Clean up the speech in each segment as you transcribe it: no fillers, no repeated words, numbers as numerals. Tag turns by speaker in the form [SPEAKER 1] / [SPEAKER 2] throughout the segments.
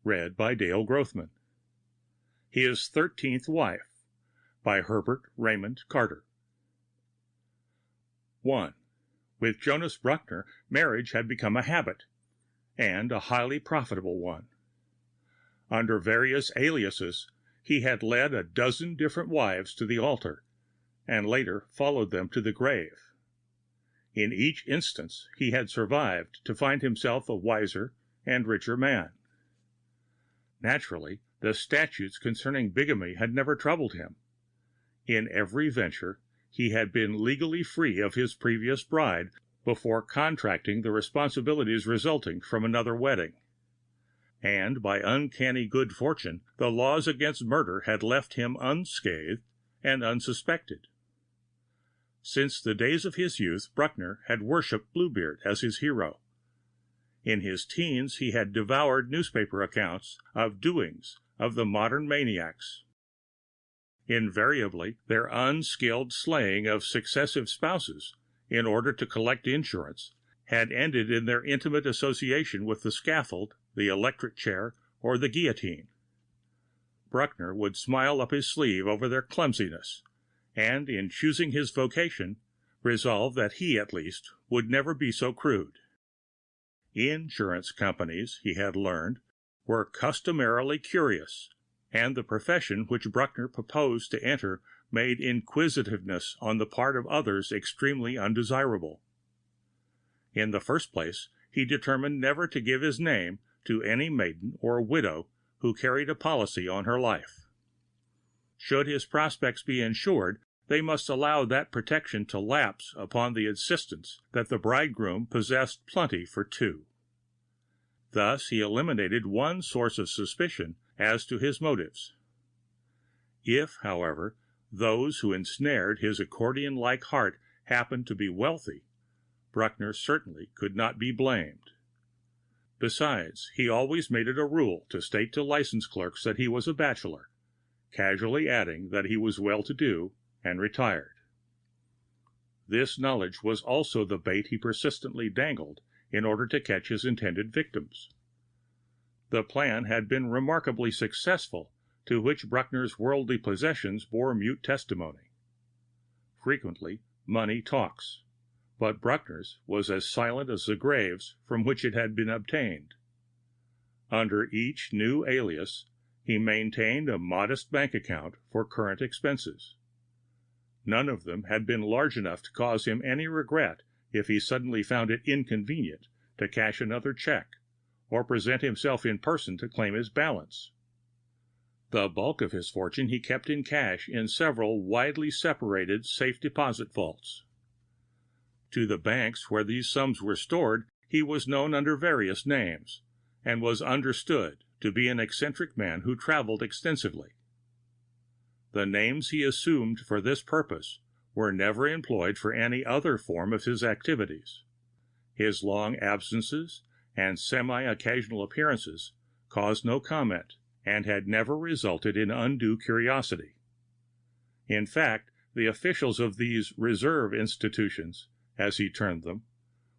[SPEAKER 1] read by Dale Grothman. His 13th Wife, by Herbert Raymond Carter. 1. With Jonas Bruckner, marriage had become a habit, and a highly profitable one. Under various aliases, he had led a dozen different wives to the altar, and later followed them to the grave. In each instance, he had survived to find himself a wiser and richer man. Naturally, the statutes concerning bigamy had never troubled him. In every venture, he had been legally free of his previous bride before contracting the responsibilities resulting from another wedding. And by uncanny good fortune, the laws against murder had left him unscathed and unsuspected. Since the days of his youth, Bruckner had worshipped Bluebeard as his hero. In his teens, he had devoured newspaper accounts of doings of the modern maniacs. Invariably, their unskilled slaying of successive spouses in order to collect insurance had ended in their intimate association with the scaffold, the electric chair, or the guillotine. Bruckner would smile up his sleeve over their clumsiness, and in choosing his vocation, resolve that he, at least, would never be so crude. Insurance companies, he had learned, were customarily curious, and the profession which Bruckner proposed to enter made inquisitiveness on the part of others extremely undesirable. In the first place, he determined never to give his name to any maiden or widow who carried a policy on her life. Should his prospects be insured, they must allow that protection to lapse upon the insistence that the bridegroom possessed plenty for two. Thus he eliminated one source of suspicion as to his motives. If, however, those who ensnared his accordion-like heart happened to be wealthy, Bruckner certainly could not be blamed. Besides, he always made it a rule to state to license clerks that he was a bachelor, casually adding that he was well-to-do and retired. This knowledge was also the bait he persistently dangled in order to catch his intended victims. The plan had been remarkably successful, to which Bruckner's worldly possessions bore mute testimony. Frequently, money talks, but Bruckner's was as silent as the graves from which it had been obtained. Under each new alias, he maintained a modest bank account for current expenses. None of them had been large enough to cause him any regret if he suddenly found it inconvenient to cash another check, or present himself in person to claim his balance. The bulk of his fortune he kept in cash in several widely separated safe deposit vaults. To the banks where these sums were stored, he was known under various names, and was understood to be an eccentric man who traveled extensively. The names he assumed for this purpose were never employed for any other form of his activities. His long absences and semi-occasional appearances caused no comment, and had never resulted in undue curiosity. In fact, the officials of these reserve institutions, as he termed them,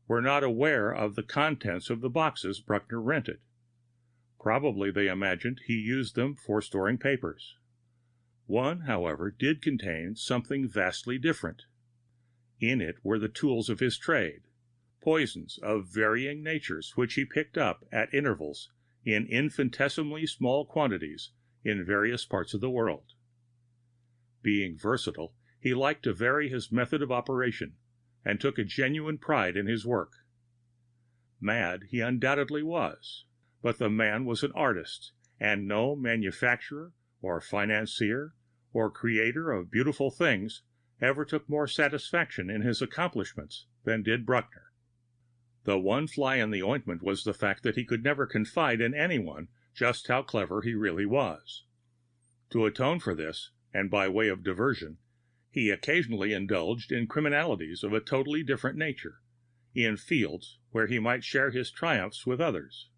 [SPEAKER 1] were not aware of the contents of the boxes Bruckner rented. Probably they imagined he used them for storing papers. One, however, did contain something vastly different. In it were the tools of his trade, poisons of varying natures which he picked up at intervals in infinitesimally small quantities in various parts of the world. Being versatile, he liked to vary his method of operation, and took a genuine pride in his work. Mad he undoubtedly was, but the man was an artist, and no manufacturer or financier or creator of beautiful things ever took more satisfaction in his accomplishments than did Bruckner. The one fly in the ointment was the fact that he could never confide in anyone just how clever he really was. To atone for this, and by way of diversion, he occasionally indulged in criminalities of a totally different nature, in fields where he might share his triumphs with others.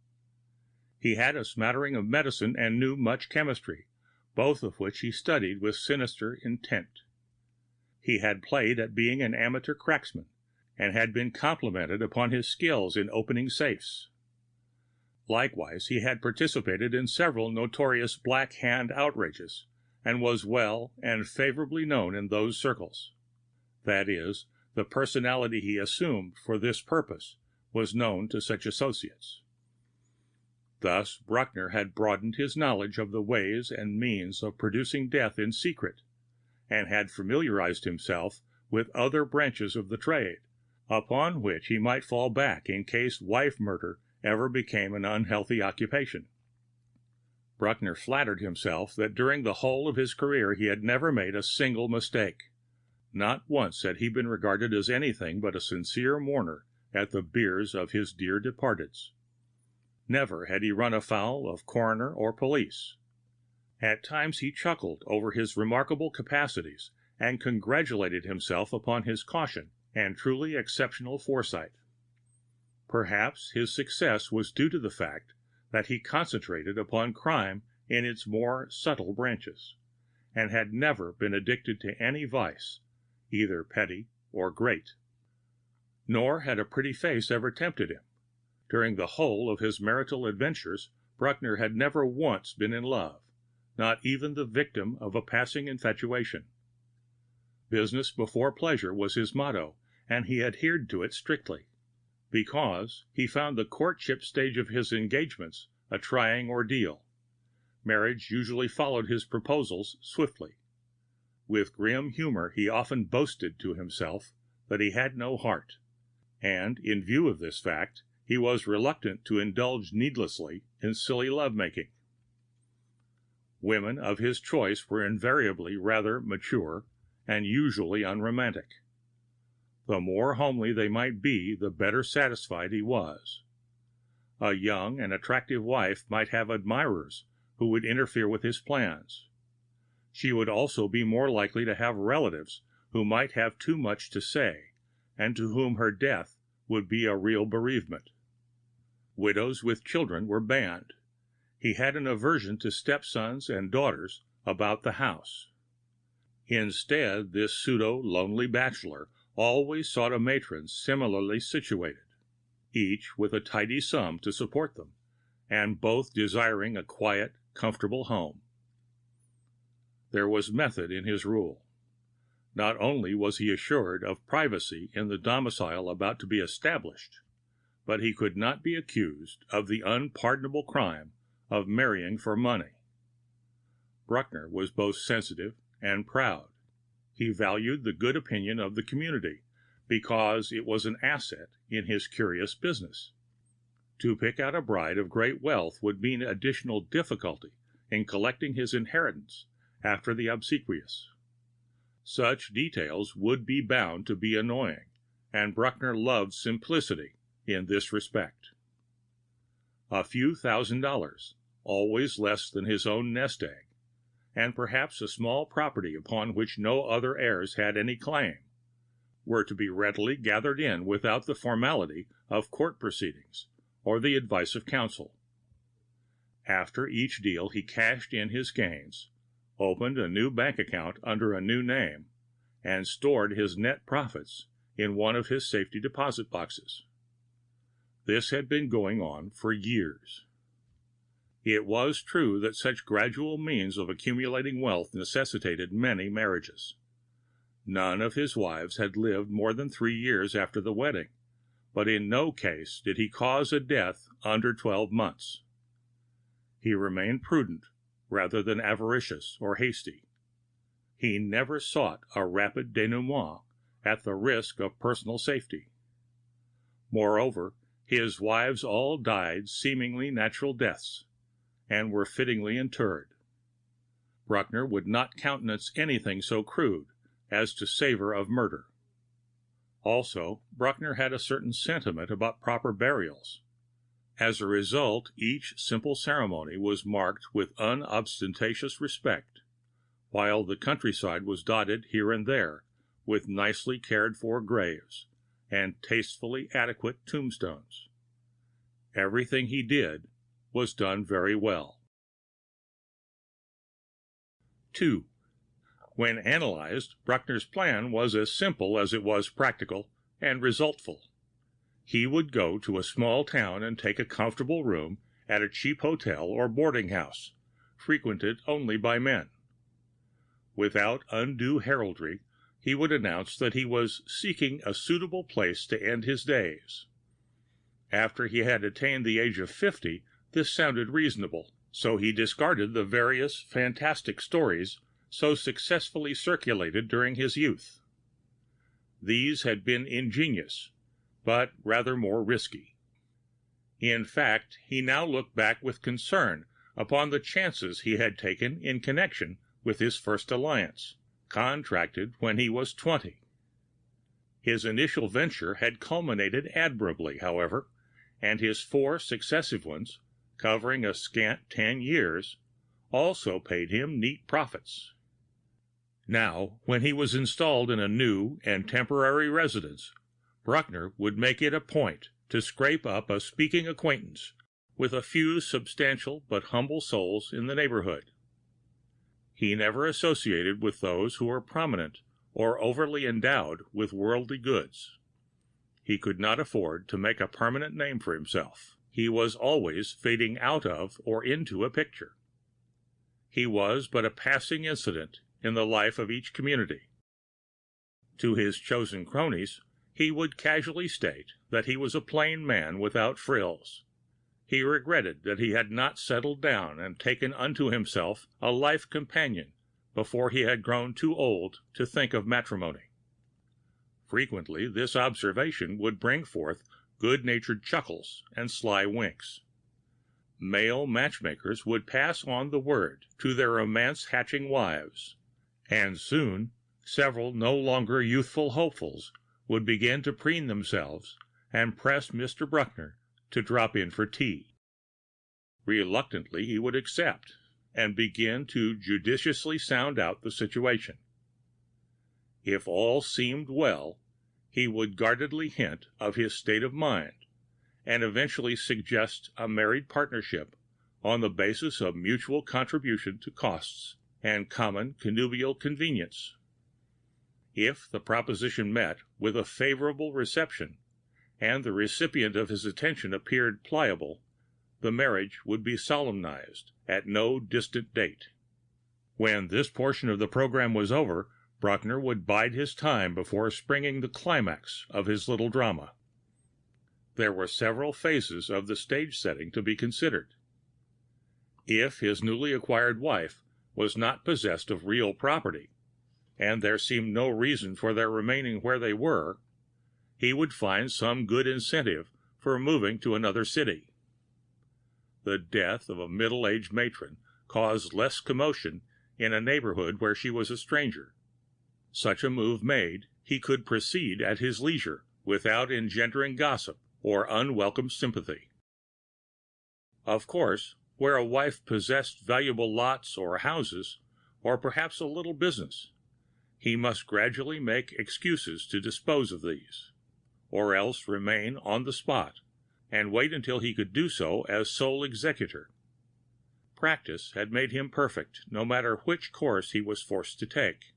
[SPEAKER 1] He had a smattering of medicine and knew much chemistry, both of which he studied with sinister intent. He had played at being an amateur cracksman, and had been complimented upon his skill in opening safes. Likewise, he had participated in several notorious Black Hand outrages, and was well and favorably known in those circles. That is, the personality he assumed for this purpose was known to such associates. Thus Bruckner had broadened his knowledge of the ways and means of producing death in secret, and had familiarized himself with other branches of the trade, upon which he might fall back in case wife murder ever became an unhealthy occupation. Bruckner flattered himself that during the whole of his career he had never made a single mistake. Not once had he been regarded as anything but a sincere mourner at the biers of his dear departeds. Never had he run afoul of coroner or police. At times he chuckled over his remarkable capacities and congratulated himself upon his caution and truly exceptional foresight. Perhaps his success was due to the fact that he concentrated upon crime in its more subtle branches, and had never been addicted to any vice, either petty or great. Nor had a pretty face ever tempted him. During the whole of his marital adventures, Bruckner had never once been in love, not even the victim of a passing infatuation. Business before pleasure was his motto, and he adhered to it strictly, because he found the courtship stage of his engagements a trying ordeal. Marriage usually followed his proposals swiftly. With grim humor he often boasted to himself that he had no heart, and in view of this fact he was reluctant to indulge needlessly in silly love-making. Women of his choice were invariably rather mature and usually unromantic. The more homely they might be, the better satisfied he was. A young and attractive wife might have admirers who would interfere with his plans. She would also be more likely to have relatives who might have too much to say, and to whom her death would be a real bereavement. Widows with children were banned. He had an aversion to stepsons and daughters about the house. Instead, this pseudo-lonely bachelor always sought a matron similarly situated, each with a tidy sum to support them, and both desiring a quiet, comfortable home. There was method in his rule. Not only was he assured of privacy in the domicile about to be established, but he could not be accused of the unpardonable crime of marrying for money. Bruckner was both sensitive and proud. He valued the good opinion of the community, because it was an asset in his curious business. To pick out a bride of great wealth would mean additional difficulty in collecting his inheritance after the obsequious. Such details would be bound to be annoying, and Bruckner loved simplicity in this respect. A few $1,000s, always less than his own nest egg, and perhaps a small property upon which no other heirs had any claim, were to be readily gathered in without the formality of court proceedings or the advice of counsel. After each deal he cashed in his gains, opened a new bank account under a new name, and stored his net profits in one of his safety deposit boxes. This had been going on for years. It was true that such gradual means of accumulating wealth necessitated many marriages. None of his wives had lived more than 3 years after the wedding, but in no case did he cause a death under 12 months. He remained prudent rather than avaricious or hasty. He never sought a rapid denouement at the risk of personal safety. Moreover, his wives all died seemingly natural deaths, and were fittingly interred. Bruckner would not countenance anything so crude as to savor of murder. Also, Bruckner had a certain sentiment about proper burials. As a result, each simple ceremony was marked with unostentatious respect, while the countryside was dotted here and there with nicely cared-for graves and tastefully adequate tombstones. Everything he did was done very well. 2. When analyzed, Bruckner's plan was as simple as it was practical and resultful. He would go to a small town and take a comfortable room at a cheap hotel or boarding house, frequented only by men. Without undue heraldry, he would announce that he was seeking a suitable place to end his days. After he had attained the age of 50, this sounded reasonable, so he discarded the various fantastic stories so successfully circulated during his youth. These had been ingenious, but rather more risky. In fact, he now looked back with concern upon the chances he had taken in connection with his first alliance, contracted when he was 20. His initial venture had culminated admirably, however, and his 4 successive ones, covering a scant 10 years, also paid him neat profits. Now, when he was installed in a new and temporary residence, Bruckner would make it a point to scrape up a speaking acquaintance with a few substantial but humble souls in the neighborhood. He never associated with those who were prominent or overly endowed with worldly goods. He could not afford to make a permanent name for himself. He was always fading out of or into a picture. He was but a passing incident in the life of each community. To his chosen cronies, he would casually state that he was a plain man without frills. He regretted that he had not settled down and taken unto himself a life companion before he had grown too old to think of matrimony. Frequently, this observation would bring forth good-natured chuckles and sly winks. Male matchmakers would pass on the word to their romance-hatching wives, and soon several no longer youthful hopefuls would begin to preen themselves and press Mr. Bruckner to drop in for tea. Reluctantly he would accept, and begin to judiciously sound out the situation. If all seemed well, he would guardedly hint of his state of mind, and eventually suggest a married partnership on the basis of mutual contribution to costs and common connubial convenience. If the proposition met with a favorable reception, and the recipient of his attention appeared pliable, the marriage would be solemnized at no distant date. When this portion of the program was over, Bruckner would bide his time before springing the climax of his little drama. There were several phases of the stage setting to be considered. If his newly acquired wife was not possessed of real property, and there seemed no reason for their remaining where they were, he would find some good incentive for moving to another city. The death of a middle-aged matron caused less commotion in a neighborhood where she was a stranger. Such a move made, he could proceed at his leisure without engendering gossip or unwelcome sympathy. Of course, where a wife possessed valuable lots or houses, or perhaps a little business, he must gradually make excuses to dispose of these, or else remain on the spot and wait until he could do so as sole executor. Practice had made him perfect, no matter which course he was forced to take.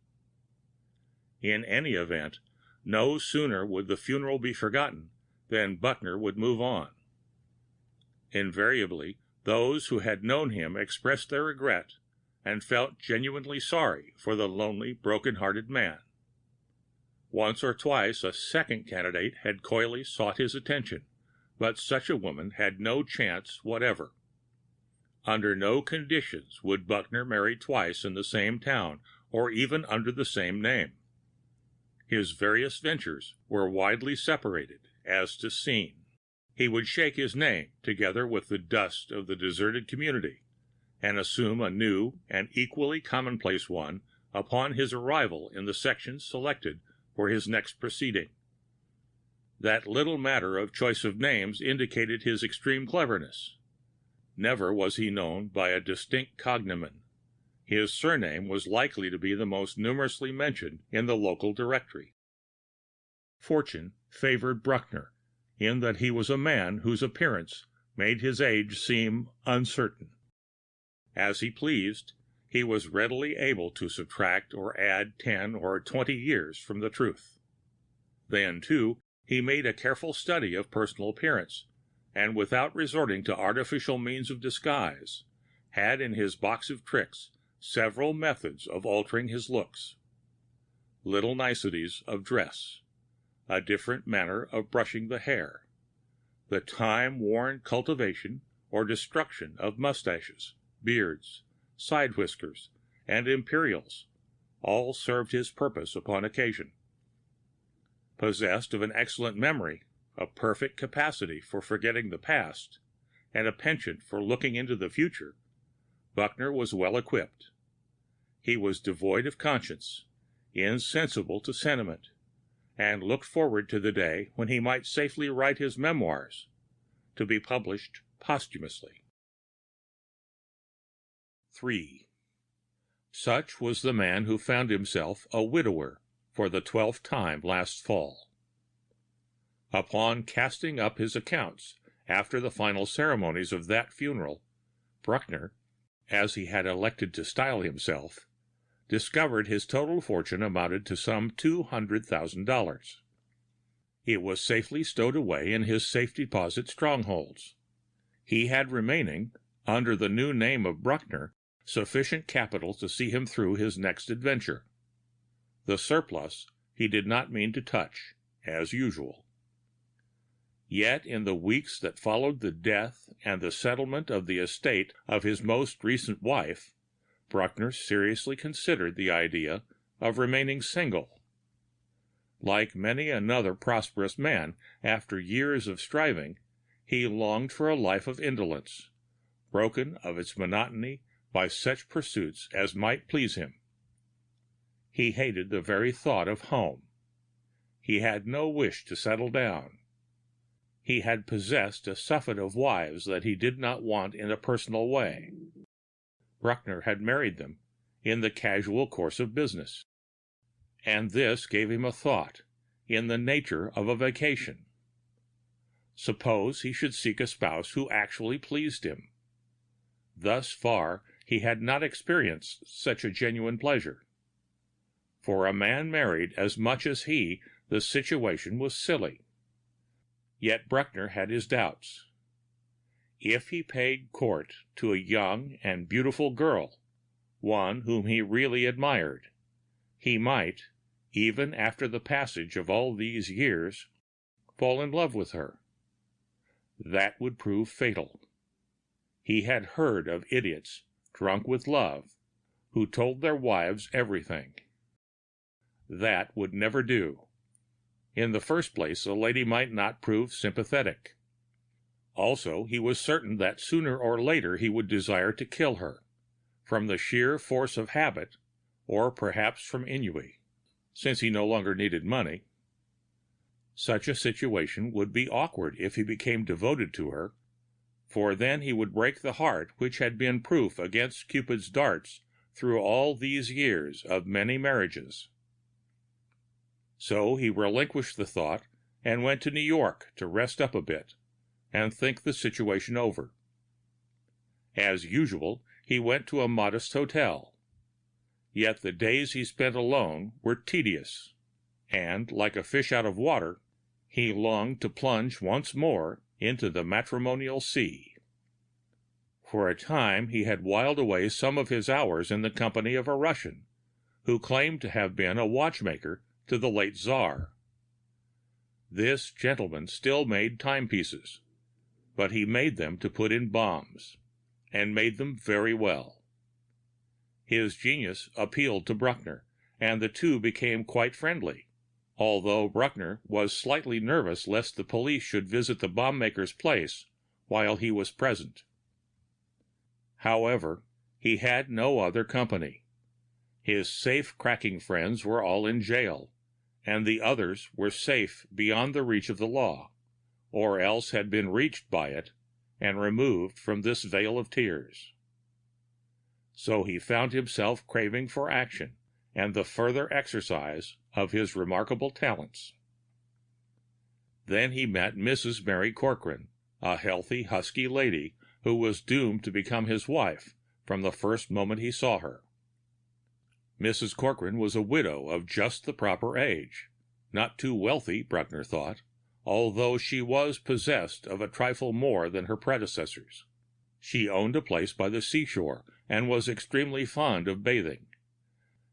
[SPEAKER 1] In any event, no sooner would the funeral be forgotten than Bruckner would move on. Invariably, those who had known him expressed their regret and felt genuinely sorry for the lonely, broken-hearted man. Once or twice a second candidate had coyly sought his attention, but such a woman had no chance whatever. Under no conditions would Bruckner marry twice in the same town, or even under the same name. His various ventures were widely separated as to scene. He would shake his name together with the dust of the deserted community, and assume a new and equally commonplace one upon his arrival in the section selected for his next proceeding. That little matter of choice of names indicated his extreme cleverness. Never was he known by a distinct cognomen. His surname was likely to be the most numerously mentioned in the local directory. Fortune favored Bruckner, in that he was a man whose appearance made his age seem uncertain. As he pleased, he was readily able to subtract or add 10 or 20 years from the truth. Then, too, he made a careful study of personal appearance, and without resorting to artificial means of disguise, had in his box of tricks several methods of altering his looks. Little niceties of dress, a different manner of brushing the hair, the time-worn cultivation or destruction of mustaches, beards, side whiskers, and imperials, all served his purpose upon occasion. Possessed of an excellent memory, a perfect capacity for forgetting the past, and a penchant for looking into the future, Buckner was well equipped. He was devoid of conscience, insensible to sentiment, and looked forward to the day when he might safely write his memoirs, to be published posthumously. 3. Such was the man who found himself a widower for the 12th time last fall. Upon casting up his accounts after the final ceremonies of that funeral, Bruckner, as he had elected to style himself, discovered his total fortune amounted to some $200,000. It was safely stowed away in his safe deposit strongholds. He had remaining, under the new name of Bruckner, sufficient capital to see him through his next adventure. The surplus he did not mean to touch, as usual. Yet in the weeks that followed the death and the settlement of the estate of his most recent wife, Bruckner seriously considered the idea of remaining single. Like many another prosperous man, after years of striving, he longed for a life of indolence, broken of its monotony by such pursuits as might please him. He hated the very thought of home. He had no wish to settle down. He had possessed a surfeit of wives that he did not want in a personal way. Bruckner had married them in the casual course of business. And this gave him a thought, in the nature of a vacation. Suppose he should seek a spouse who actually pleased him. Thus far he had not experienced such a genuine pleasure. For a man married as much as he, the situation was silly. Yet Bruckner had his doubts. If he paid court to a young and beautiful girl, one whom he really admired, he might, even after the passage of all these years, fall in love with her. That would prove fatal. He had heard of idiots drunk with love who told their wives everything. That would never do. In the first place, a lady might not prove sympathetic. Also, he was certain that sooner or later he would desire to kill her, from the sheer force of habit, or perhaps from ennui, since he no longer needed money. Such a situation would be awkward if he became devoted to her, for then he would break the heart which had been proof against Cupid's darts through all these years of many marriages. So he relinquished the thought and went to New York to rest up a bit and think the situation over. As usual, he went to a modest hotel. Yet the days he spent alone were tedious, and, like a fish out of water, he longed to plunge once more into the matrimonial sea. For a time he had whiled away some of his hours in the company of a Russian, who claimed to have been a watchmaker to the late Tsar. This gentleman still made timepieces, but he made them to put in bombs, and made them very well. His genius appealed to Bruckner, and the two became quite friendly, although Bruckner was slightly nervous lest the police should visit the bomb maker's place while he was present. However, he had no other company. His safe-cracking friends were all in jail, and the others were safe beyond the reach of the law, or else had been reached by it and removed from this vale of tears. So he found himself craving for action and the further exercise of his remarkable talents. Then he met Mrs. Mary Corcoran, a healthy, husky lady who was doomed to become his wife from the first moment he saw her. Mrs. Corcoran was a widow of just the proper age, not too wealthy, Bruckner thought, although she was possessed of a trifle more than her predecessors. She owned a place by the seashore and was extremely fond of bathing.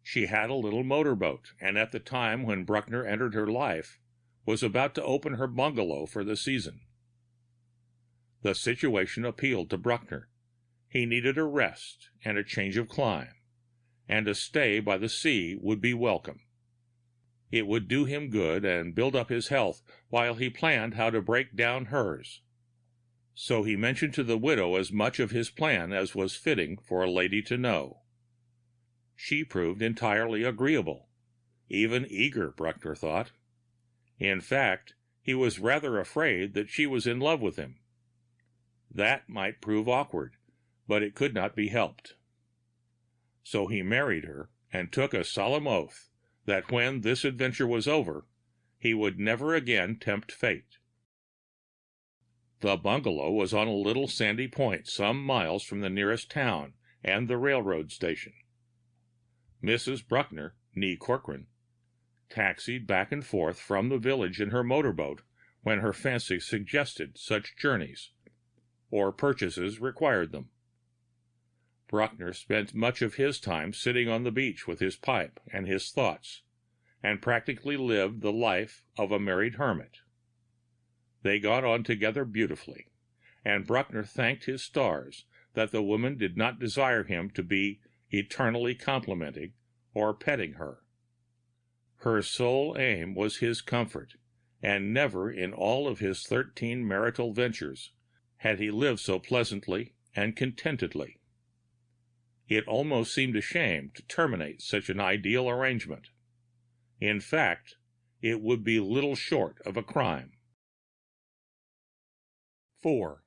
[SPEAKER 1] She had a little motorboat, and at the time when Bruckner entered her life, was about to open her bungalow for the season. The situation appealed to Bruckner. He needed a rest and a change of clime, and a stay by the sea would be welcome. It would do him good and build up his health while he planned how to break down hers. So he mentioned to the widow as much of his plan as was fitting for a lady to know. She proved entirely agreeable, even eager, Bruckner thought. In fact, he was rather afraid that she was in love with him. That might prove awkward, but it could not be helped. So he married her and took a solemn oath that when this adventure was over, he would never again tempt fate. The bungalow was on a little sandy point some miles from the nearest town and the railroad station. Mrs. Bruckner, née Corcoran, taxied back and forth from the village in her motorboat when her fancy suggested such journeys, or purchases required them. Bruckner spent much of his time sitting on the beach with his pipe and his thoughts, and practically lived the life of a married hermit. They got on together beautifully, and Bruckner thanked his stars that the woman did not desire him to be eternally complimenting or petting her. Her sole aim was his comfort, and never in all of his 13 marital ventures had he lived so pleasantly and contentedly. It almost seemed a shame to terminate such an ideal arrangement. In fact, it would be little short of a crime. 4.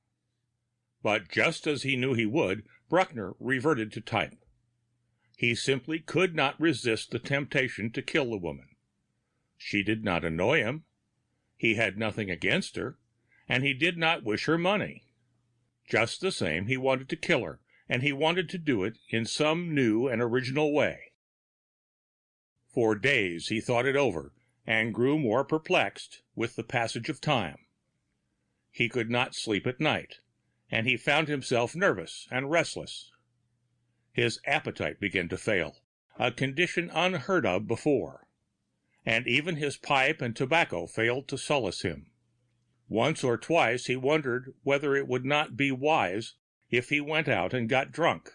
[SPEAKER 1] But just as he knew he would, Bruckner reverted to type. He simply could not resist the temptation to kill the woman. She did not annoy him. He had nothing against her, and he did not wish her money. Just the same, he wanted to kill her, and he wanted to do it in some new and original way. For days he thought it over, and grew more perplexed with the passage of time. He could not sleep at night, and he found himself nervous and restless. His appetite began to fail, a condition unheard of before, and even his pipe and tobacco failed to solace him. Once or twice he wondered whether it would not be wise if he went out and got drunk.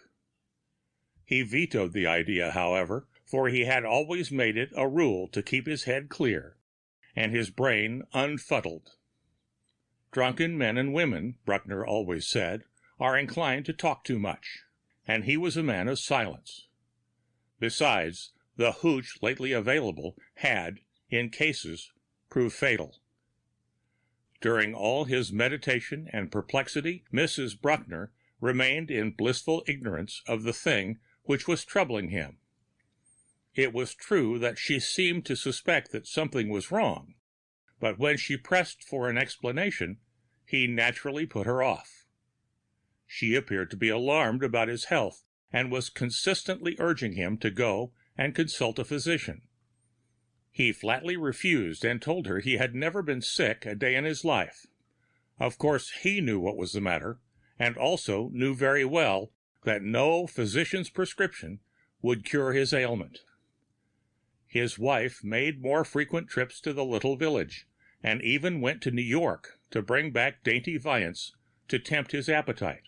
[SPEAKER 1] He vetoed the idea, however, for he had always made it a rule to keep his head clear and his brain unfuddled. Drunken men and women, Bruckner always said, are inclined to talk too much, and he was a man of silence. Besides, the hooch lately available had, in cases, proved fatal. During all his meditation and perplexity, Mrs. Bruckner remained in blissful ignorance of the thing which was troubling him. It was true that she seemed to suspect that something was wrong, but when she pressed for an explanation, he naturally put her off. She appeared to be alarmed about his health and was consistently urging him to go and consult a physician. He flatly refused and told her he had never been sick a day in his life. Of course, he knew what was the matter, and also knew very well that no physician's prescription would cure his ailment. His wife made more frequent trips to the little village, and even went to New York to bring back dainty viands to tempt his appetite.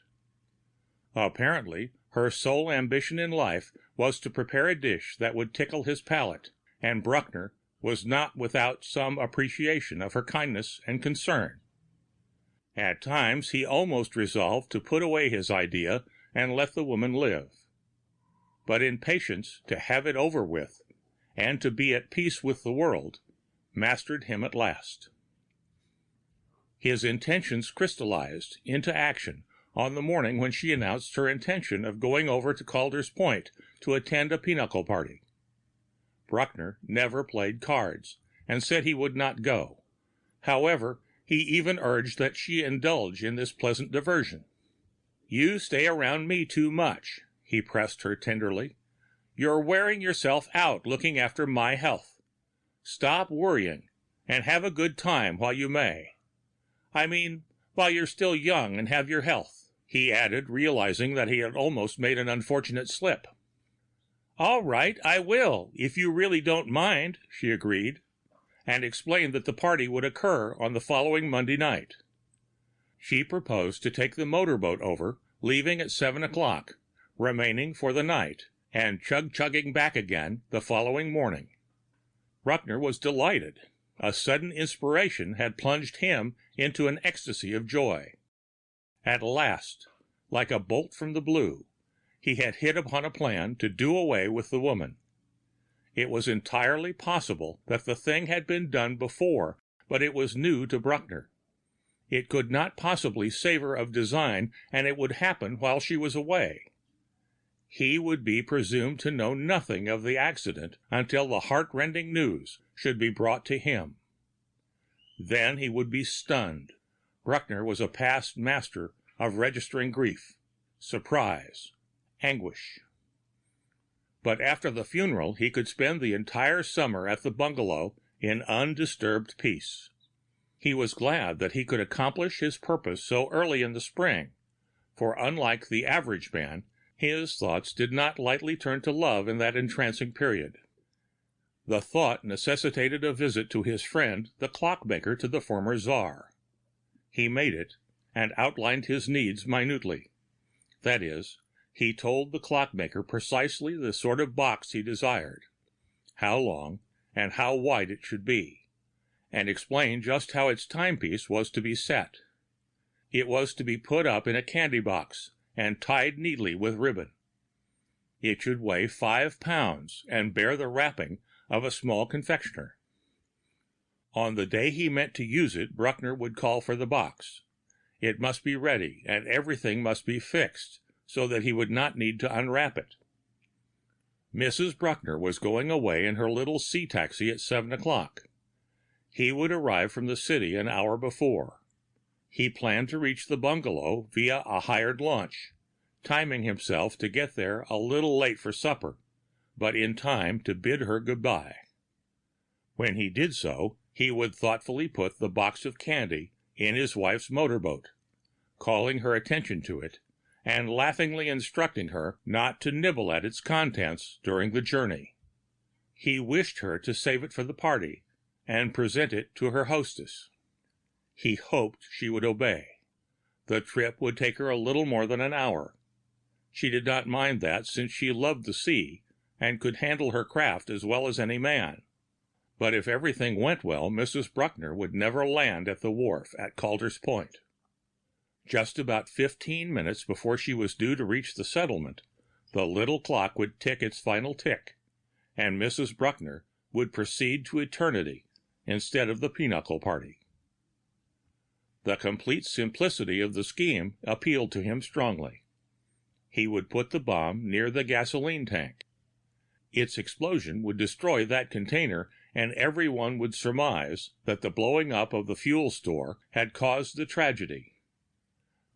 [SPEAKER 1] Apparently, her sole ambition in life was to prepare a dish that would tickle his palate, and Bruckner was not without some appreciation of her kindness and concern. At times he almost resolved to put away his idea and let the woman live. But impatience to have it over with, and to be at peace with the world, mastered him at last. His intentions crystallized into action on the morning when she announced her intention of going over to Calder's Point to attend a pinochle party. Bruckner never played cards, and said he would not go. However, he even urged that she indulge in this pleasant diversion. "You stay around me too much," he pressed her tenderly. "You're wearing yourself out looking after my health. Stop worrying, and have a good time while you may. I mean, while you're still young and have your health," he added, realizing that he had almost made an unfortunate slip. "All right, I will, if you really don't mind," she agreed, and explained that the party would occur on the following Monday night. She proposed to take the motorboat over, leaving at 7 o'clock, remaining for the night, and chugging back again the following morning. Bruckner was delighted. A sudden inspiration had plunged him into an ecstasy of joy. At last, like a bolt from the blue, he had hit upon a plan to do away with the woman. It was entirely possible that the thing had been done before, but it was new to Bruckner. It could not possibly savor of design, and it would happen while she was away. He would be presumed to know nothing of the accident until the heart-rending news should be brought to him. Then he would be stunned. Bruckner was a past master of registering grief, surprise, anguish. But after the funeral, he could spend the entire summer at the bungalow in undisturbed peace. He was glad that he could accomplish his purpose so early in the spring, for unlike the average man, his thoughts did not lightly turn to love in that entrancing period. The thought necessitated a visit to his friend, the clockmaker to the former Tsar. He made it, and outlined his needs minutely. That is, he told the clockmaker precisely the sort of box he desired, how long and how wide it should be, and explained just how its timepiece was to be set. It was to be put up in a candy box and tied neatly with ribbon. It should weigh 5 pounds and bear the wrapping of a small confectioner. On the day he meant to use it, Bruckner would call for the box. It must be ready, and everything must be fixed, so that he would not need to unwrap it. Mrs. Bruckner was going away in her little sea taxi at 7 o'clock. He would arrive from the city an hour before. He planned to reach the bungalow via a hired launch, timing himself to get there a little late for supper, but in time to bid her goodbye. When he did so, he would thoughtfully put the box of candy in his wife's motorboat, calling her attention to it, and laughingly instructing her not to nibble at its contents during the journey. He wished her to save it for the party and present it to her hostess. He hoped she would obey. The trip would take her a little more than an hour. She did not mind that, since she loved the sea and could handle her craft as well as any man. But if everything went well, Mrs. Bruckner would never land at the wharf at Calder's Point. Just about 15 minutes before she was due to reach the settlement, the little clock would tick its final tick, and Mrs. Bruckner would proceed to eternity instead of the pinochle party. The complete simplicity of the scheme appealed to him strongly. He would put the bomb near the gasoline tank. Its explosion would destroy that container, and everyone would surmise that the blowing up of the fuel store had caused the tragedy.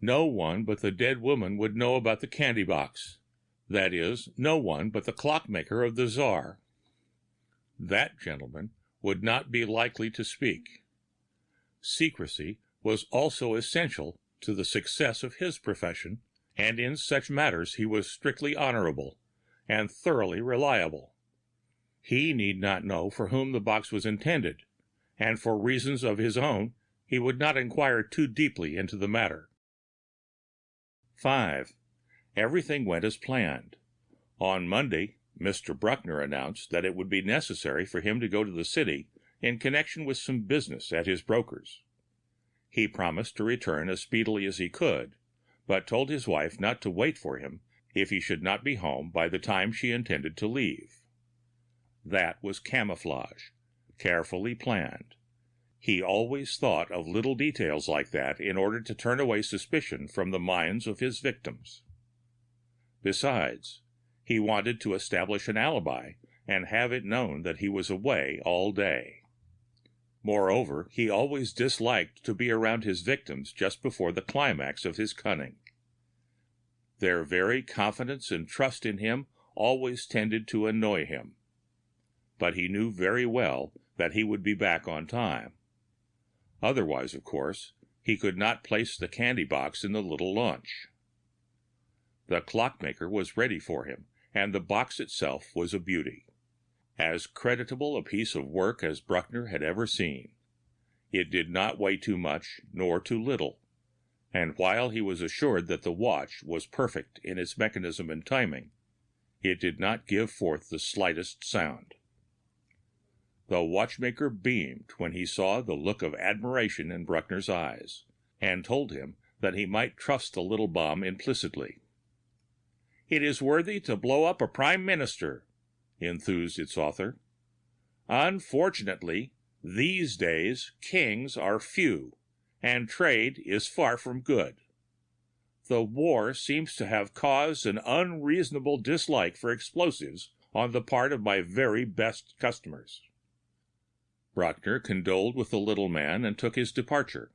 [SPEAKER 1] No one but the dead woman would know about the candy box. That is, no one but the clockmaker of the Tsar. That gentleman would not be likely to speak. Secrecy was also essential to the success of his profession, and in such matters he was strictly honorable and thoroughly reliable. He need not know for whom the box was intended, and for reasons of his own he would not inquire too deeply into the matter. 5. Everything went as planned. On Monday, Mr. Bruckner announced that it would be necessary for him to go to the city in connection with some business at his broker's. He promised to return as speedily as he could, but told his wife not to wait for him if he should not be home by the time she intended to leave. That was camouflage, carefully planned. He always thought of little details like that in order to turn away suspicion from the minds of his victims. Besides, he wanted to establish an alibi and have it known that he was away all day. Moreover, he always disliked to be around his victims just before the climax of his cunning. Their very confidence and trust in him always tended to annoy him. But he knew very well that he would be back on time. Otherwise, of course, he could not place the candy box in the little launch. The clockmaker was ready for him, and the box itself was a beauty. As creditable a piece of work as Bruckner had ever seen. It did not weigh too much, nor too little, and while he was assured that the watch was perfect in its mechanism and timing, it did not give forth the slightest sound. The watchmaker beamed when he saw the look of admiration in Bruckner's eyes, and told him that he might trust the little bomb implicitly. "It is worthy to blow up a prime minister," enthused its author. "Unfortunately, these days kings are few, and trade is far from good. The war seems to have caused an unreasonable dislike for explosives on the part of my very best customers." Bruckner condoled with the little man and took his departure.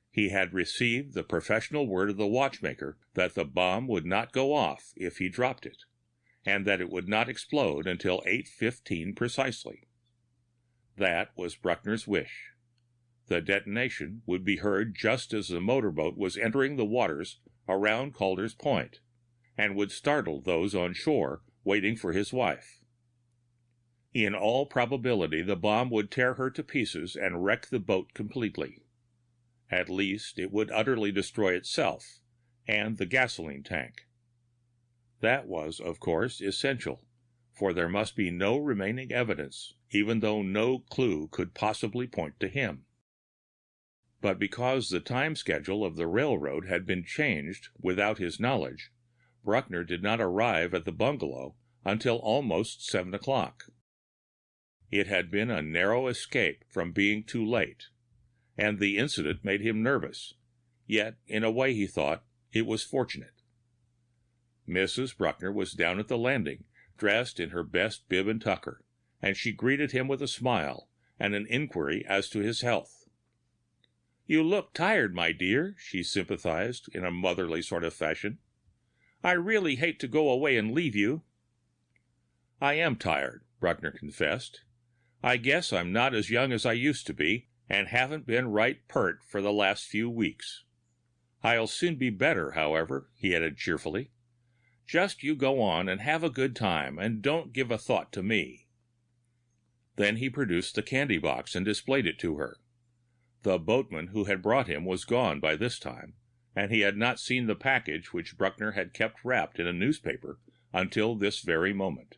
[SPEAKER 1] He had received the professional word of the watchmaker that the bomb would not go off if he dropped it, and that it would not explode until 8:15 precisely. That was Bruckner's wish. The detonation would be heard just as the motorboat was entering the waters around Calder's Point, and would startle those on shore waiting for his wife. In all probability, the bomb would tear her to pieces and wreck the boat completely. At least, it would utterly destroy itself and the gasoline tank. That was, of course, essential, for there must be no remaining evidence, even though no clue could possibly point to him. But because the time schedule of the railroad had been changed without his knowledge, Bruckner did not arrive at the bungalow until almost 7 o'clock. It had been a narrow escape from being too late, and the incident made him nervous, yet, in a way, he thought, it was fortunate. Mrs. Bruckner was down at the landing, dressed in her best bib and tucker, and she greeted him with a smile and an inquiry as to his health. "You look tired, my dear," she sympathized in a motherly sort of fashion. "I really hate to go away and leave you." "I am tired," Bruckner confessed. "I guess I'm not as young as I used to be, and haven't been right pert for the last few weeks. I'll soon be better, however," he added cheerfully. "Just you go on and have a good time, and don't give a thought to me." Then he produced the candy box and displayed it to her. The boatman who had brought him was gone by this time, and he had not seen the package which Bruckner had kept wrapped in a newspaper until this very moment.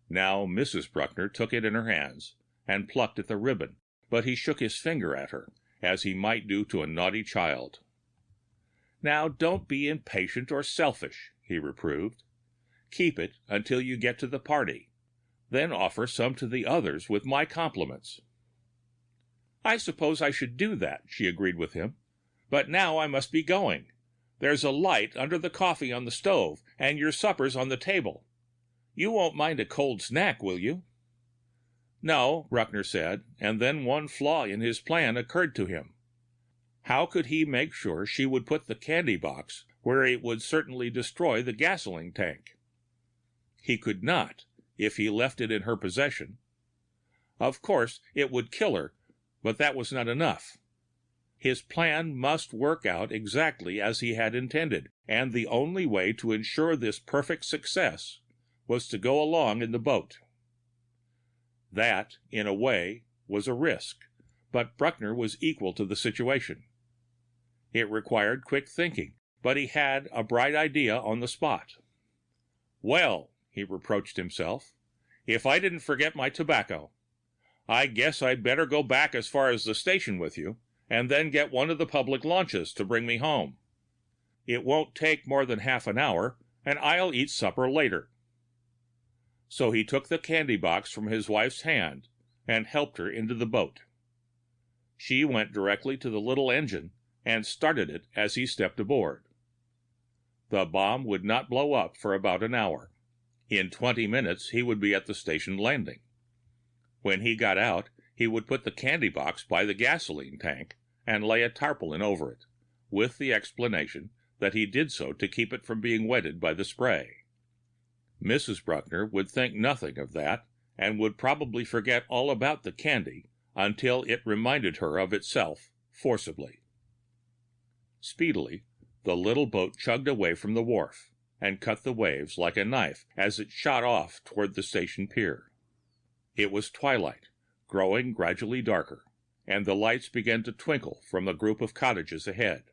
[SPEAKER 1] Now Mrs. Bruckner took it in her hands and plucked at the ribbon, but he shook his finger at her, as he might do to a naughty child. "Now don't be impatient or selfish," he reproved. "Keep it until you get to the party. Then offer some to the others with my compliments." "I suppose I should do that," she agreed with him. "But now I must be going. There's a light under the coffee on the stove, and your supper's on the table. You won't mind a cold snack, will you?" "No," Bruckner said, and then one flaw in his plan occurred to him. How could he make sure she would put the candy box where it would certainly destroy the gasoline tank? He could not, if he left it in her possession. Of course, it would kill her, but that was not enough. His plan must work out exactly as he had intended, and the only way to ensure this perfect success was to go along in the boat. That, in a way, was a risk, but Bruckner was equal to the situation. It required quick thinking, but he had a bright idea on the spot. "Well," he reproached himself, "if I didn't forget my tobacco! I guess I'd better go back as far as the station with you, and then get one of the public launches to bring me home. It won't take more than half an hour, and I'll eat supper later." So he took the candy box from his wife's hand and helped her into the boat. She went directly to the little engine and started it as he stepped aboard. The bomb would not blow up for about an hour. In 20 minutes, he would be at the station landing. When he got out, he would put the candy box by the gasoline tank and lay a tarpaulin over it, with the explanation that he did so to keep it from being wetted by the spray. Mrs. Bruckner would think nothing of that, and would probably forget all about the candy until it reminded her of itself forcibly. Speedily, the little boat chugged away from the wharf and cut the waves like a knife as it shot off toward the station pier. It was twilight, growing gradually darker, and the lights began to twinkle from the group of cottages ahead.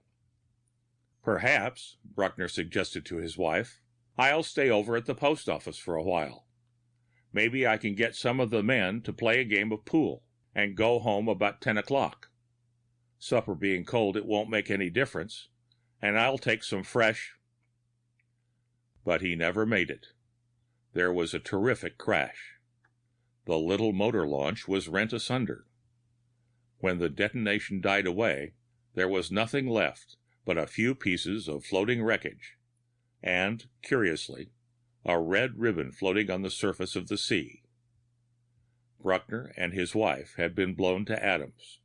[SPEAKER 1] "Perhaps," Bruckner suggested to his wife, "I'll stay over at the post office for a while. Maybe I can get some of the men to play a game of pool, and go home about 10 o'clock. Supper being cold, it won't make any difference, and I'll take some fresh—" But he never made it. There was a terrific crash. The little motor launch was rent asunder. When the detonation died away, there was nothing left but a few pieces of floating wreckage, and, curiously, a red ribbon floating on the surface of the sea. Bruckner and his wife had been blown to atoms.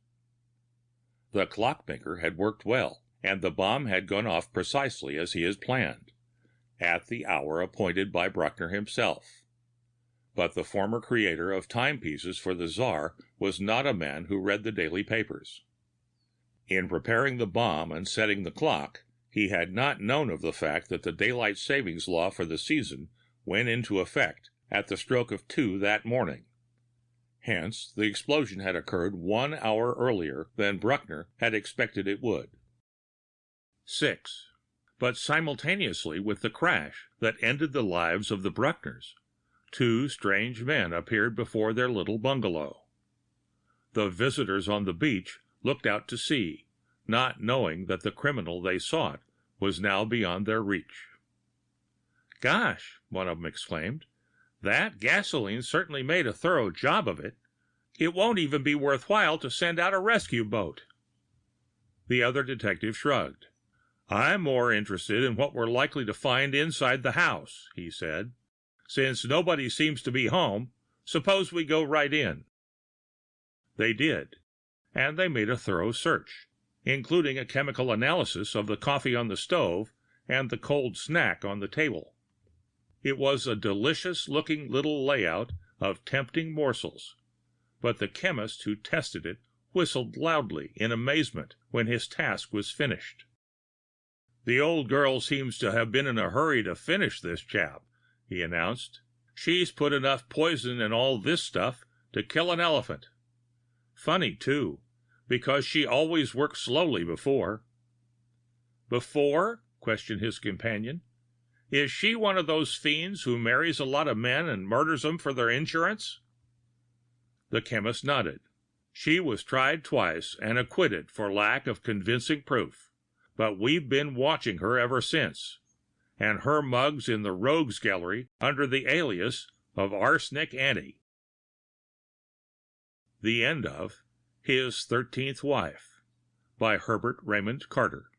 [SPEAKER 1] The clockmaker had worked well, and the bomb had gone off precisely as he had planned, at the hour appointed by Bruckner himself. But the former creator of timepieces for the Tsar was not a man who read the daily papers. In preparing the bomb and setting the clock, he had not known of the fact that the daylight savings law for the season went into effect at the stroke of 2 that morning. Hence, the explosion had occurred 1 hour earlier than Bruckner had expected it would. 6. But simultaneously with the crash that ended the lives of the Bruckners, 2 strange men appeared before their little bungalow. The visitors on the beach looked out to sea, not knowing that the criminal they sought was now beyond their reach. "Gosh," one of them exclaimed, "that gasoline certainly made a thorough job of it. It won't even be worthwhile to send out a rescue boat." The other detective shrugged. "I'm more interested in what we're likely to find inside the house," he said. "Since nobody seems to be home, suppose we go right in." They did, and they made a thorough search, including a chemical analysis of the coffee on the stove and the cold snack on the table. It was a delicious-looking little layout of tempting morsels, but the chemist who tested it whistled loudly in amazement when his task was finished. "The old girl seems to have been in a hurry to finish this chap," he announced. "She's put enough poison in all this stuff to kill an elephant. Funny, too, because she always worked slowly before." "Before?" questioned his companion. "Is she one of those fiends who marries a lot of men and murders them for their insurance?" The chemist nodded. "She was tried twice and acquitted for lack of convincing proof, but we've been watching her ever since, and her mug's in the rogues gallery under the alias of Arsenic Annie." The end of His 13th Wife by Herbert Raymond Carter.